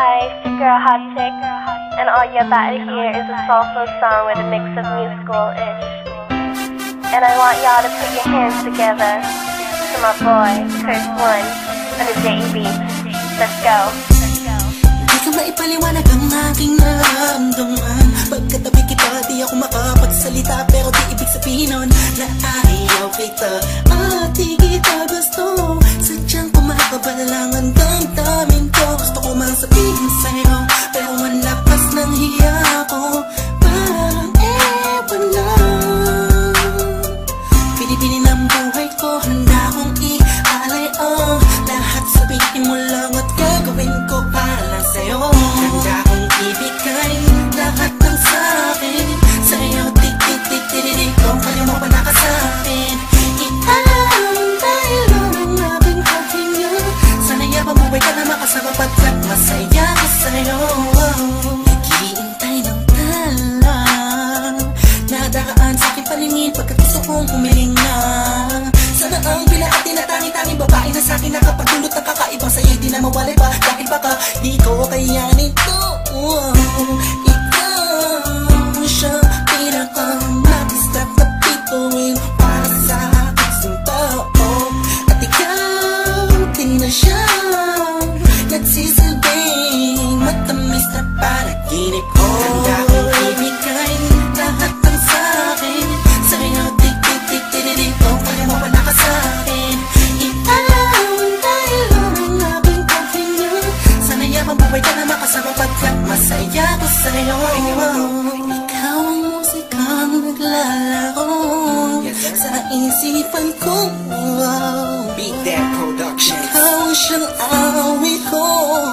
Hi, it's your girl Hot Chick, and all you're about to hear is a soulful song with a mix of musical-ish. And I want y'all to put your hands together to my boy, Curse One, on the JEB. Let's go. Di ka maipaliwanag ang aking nararamdaman. Pagkatabi kita, di ako makapagsalita, pero di ibig sabihin nun na ayaw kita at di kita gusto. Sadyang kumakabalang ang damdamin ko. Gusto ko mang sabihin sa'yo, pero malapas ng hiya ko. Parang ewan lang. Pinipili ng buhay ko, handa kong ialay ang lahat. Sabihin mo lang at gagawin ko para lang sa'yo. Handa kong ibigay lahat ng sa'kin sa'yo. Tik-tik-tik-tik-tik kung kaya mo pa nakasa'kin. Ialam dahil lang ang aking paghinga. Sana'y mabuhay ka na makasama pagkat masaya ko sa'yo. Naghihintay ng talang nadaan sa'king paningin pagkat gusto kong humiling na. Sana ang bilang at tinatangi-tangi babae na sa'kin nakapagdulot ng kakaibang sa'yo di na mawalay pa. Dahil baka di ko kaya nito. Ikaw siyang pinaka-nag-step na bituin para sa aking tao. At ikaw din na siyang nagsisilbing matamis na panaginip ko. Handa kong ibigay lahat ng sa'kin sa'yo. Tik-tik-tik-tik-tik kung kaya mo pa nakasa'kin. Ialam dahil lang ang aking paghinga. Sana'y mabuhay ka na makasama pagkat masaya ko sa'yo. Ikaw ang musikang naglalaro sa isipan ko. Beat That Productions. Ikaw ang siyang awit ko.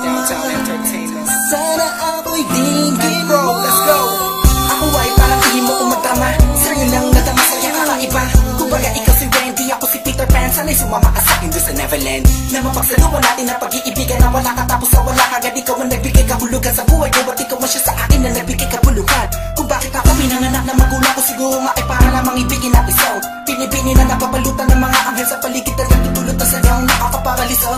Downtown Entertainment. Sana ako'y digin mo. Bro, let's go. Ako ay parang hindi mo umatama. Sa'yo lang nadama sa'yo kakaiba. Kumbaga ikaw si Wendy, ako si Peter Pan. Sana'y sumama ka sa'kin doon sa Neverland. Na mapagsaluhan natin ang pag-iibigan na wala ka tapos sa wala kagad. Ikaw ang nagbigay kahulugan sa buhay ko. At ikaw ang siya sa akin na nagbigay kabuluhan. Kung bakit ako pinanganak na magulang ko, siguro nga ay para lamang ibigin ang isaw. Pinibini na napapalutan ng mga anghel sa paligid at nagtutulot na sadyang nakakaparaliso.